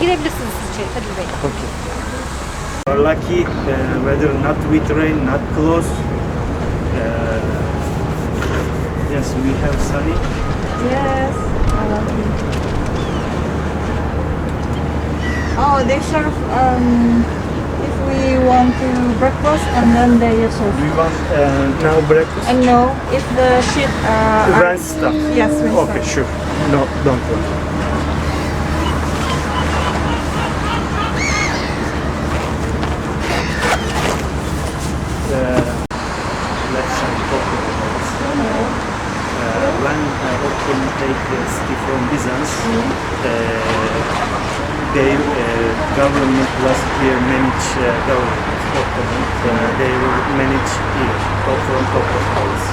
girebilirsiniz içeri Kadir Bey. Okay. We're lucky, weather not with rain, not close. Yes, we have sunny. Yes. Oh, they serve if we want to breakfast and then they serve. Do you want now breakfast? And no, if the ship Rent stuff. Yes, rent Okay, stuff. sure. No, don't worry. Let's talk about when Ottoman take the city from Byzance, they government last year manage government Ottoman. They will manage here from top of house.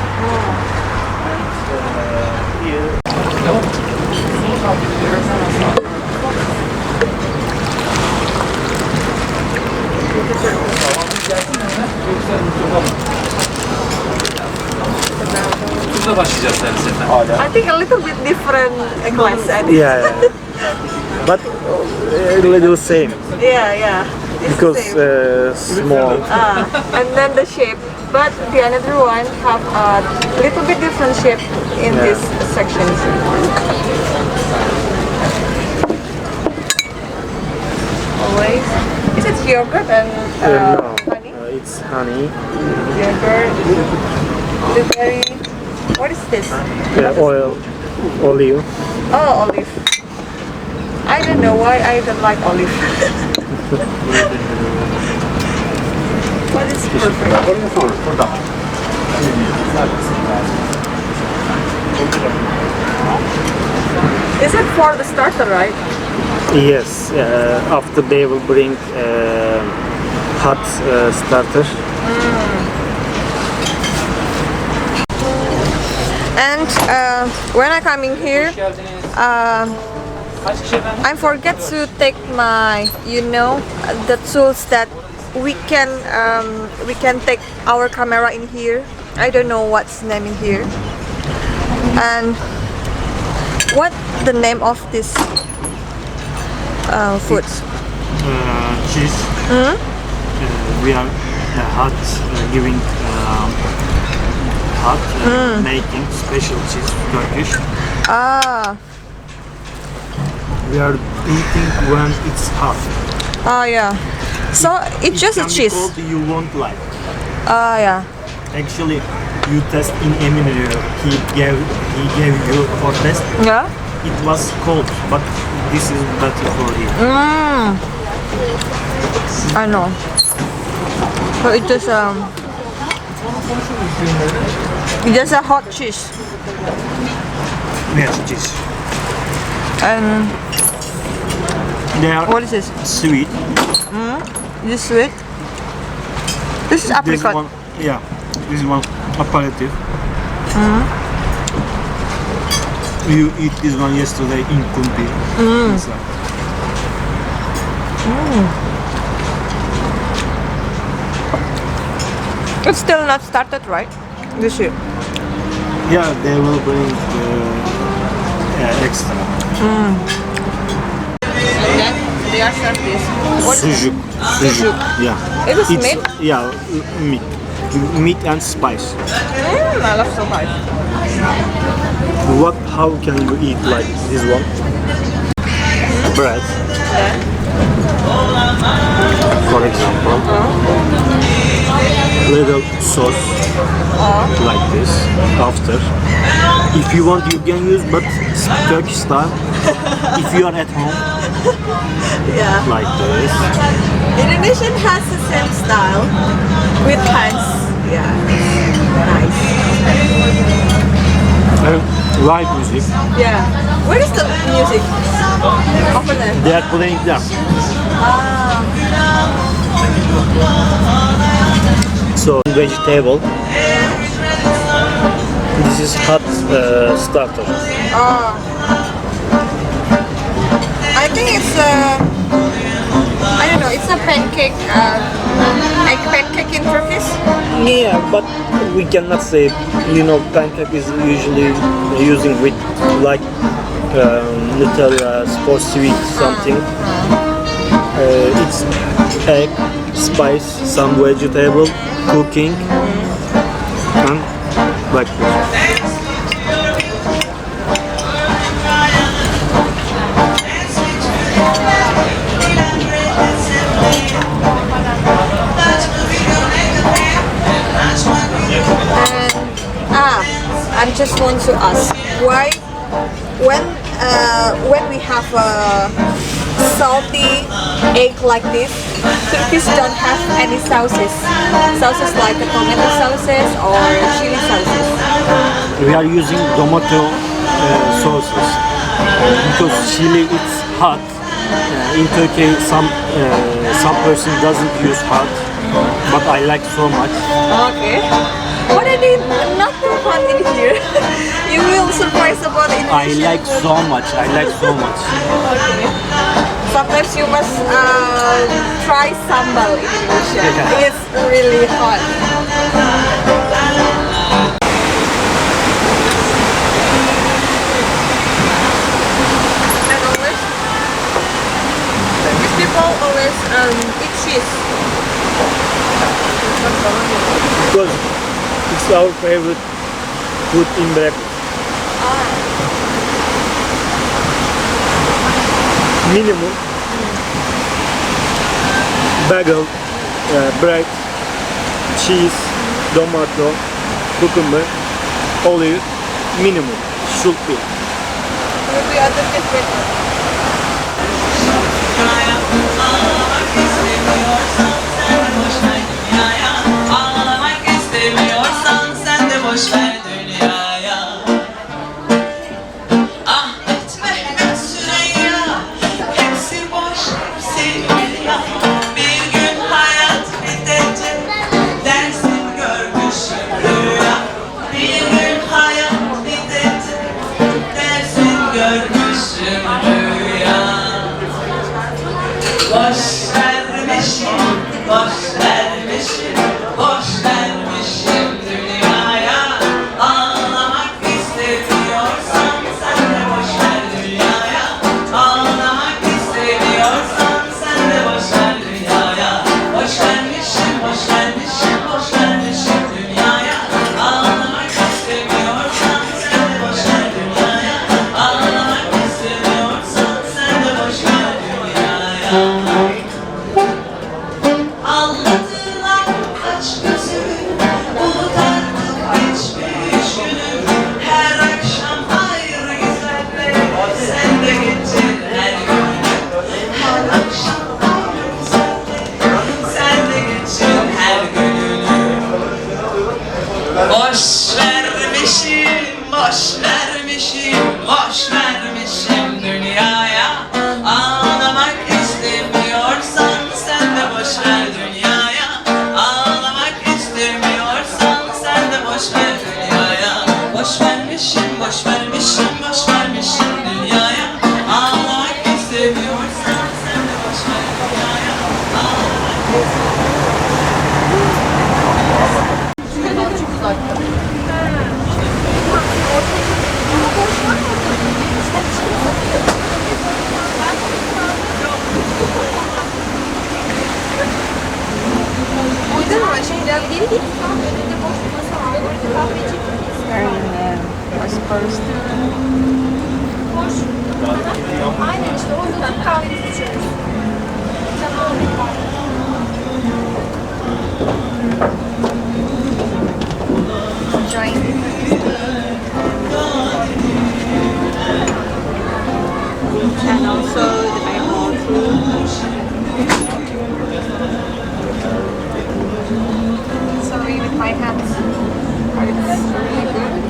And here. Burada başlayacağız servis efendim. I think a little bit different class. Yeah, but a little same Yeah. It's because the same. small. And then the shape. But the another one have a little bit different shape in Yeah. this section. Always. Is it yogurt and No, honey? it's honey, Yogurt, blueberry. What is this? oil, olive. Oh, olive. I don't know why I don't like olive. But it's perfect. Is it for the starter, right? Yes, after they will bring hot starter. And when I come in here, I forget to take my, the tools that we can take our camera in here. I don't know what's name in here. And what the name of this food? Cheese. We are hot giving hot making special cheese Turkish. Ah, We are eating when it's hot. yeah. So it's just a Can be cheese. cold, you won't like. Yeah. Actually, you test in Emine. He gave you for test. Yeah. It was cold, but this is better for you. I know. So it's just a hot cheese. Yes, cheese. And They are what is this? sweet. This sweet? This is This apricot. one, yeah, this one aperitif. You eat this one yesterday in Kumpi. Inside. It's still not started, right? This year. Yeah, they will bring extra. And then they are served this. What is it? Sujuk. Yeah. It is It's- meat? Yeah, meat. Meat and spice. I love so much. How can you eat like this one? Bread, Then, for example. Little sauce like this. After, if you want, you can use, but Turkish style. If you are at home, yeah. like this. Indonesian has the same style with hands. Yeah. Nice. Live music. Yeah. Where is the music? Over there. They are playing there. So vegetable. This is hot starter. I think it's I don't know. It's a pancake, egg pancake in Turkish. Yeah, but we cannot say. Pancake is usually using with like Nutella for sweet something. It's egg, spice, some vegetable, cooking, and like this. I just want to ask why when we have a salty egg like this, Turkish don't have any sauces like a tomato sauces or chili sauces. We are using tomato sauces because chili it's hot. In Turkey, some person doesn't use hot, but I like so much. Okay. But I did nothing fun in here. You will surprise about it. I like so much. I like so much. Okay. Sometimes you must try sambal in Indonesia. Yeah. It's really hot. And always, these people always eat cheese. Because it's our favorite food in breakfast. Minimum bagel, bread, cheese, tomato, cucumber, olive, minimum should be. Will be other different. Boş ver dünyaya. Ah Mehmet Süreyya, hepsi boş, hepsi rüya. Bir gün hayat bitecek, dersin görmüşüm rüya. Bir gün hayat bitecek, dersin görmüşüm rüya. Boş vermişim, boş vermişim, boş vermişim dünyaya. Ağlamak istemiyorsan sen de boş ver dünyaya. Ağlamak istemiyorsan sen de boş ver dünyaya. Boş vermişim, boş vermişim, boş vermişim dünyaya. Ağlamak istemiyorsan sen de boş ver dünyaya. Ağlamak istemiyorsan sen de boş ver dünyaya. Anlatılan aç gözümü, unut artık geçmiş günü. Her akşam ayrı güzellik, sen de geçir her günü. Her akşam ayrı güzellik, sen de geçir her gününü. Boş vermişim, boş vermişim, boş vermişim dünyaya. Ağlamak istemiyorsan sen de boş ver dünyaya. Ağlamak istemiyorsan sen de boş ver dünyaya. Boş vermişim, boş vermişim, boş vermişim dünyaya. Ağlamak istemiyorsan sen de boş ver dünyaya. Bhosporus. Aynen işte o yüzden kahvenizi içiyoruz. Enjoying. And also the Bible too. Sorry with my hands. But it's really good.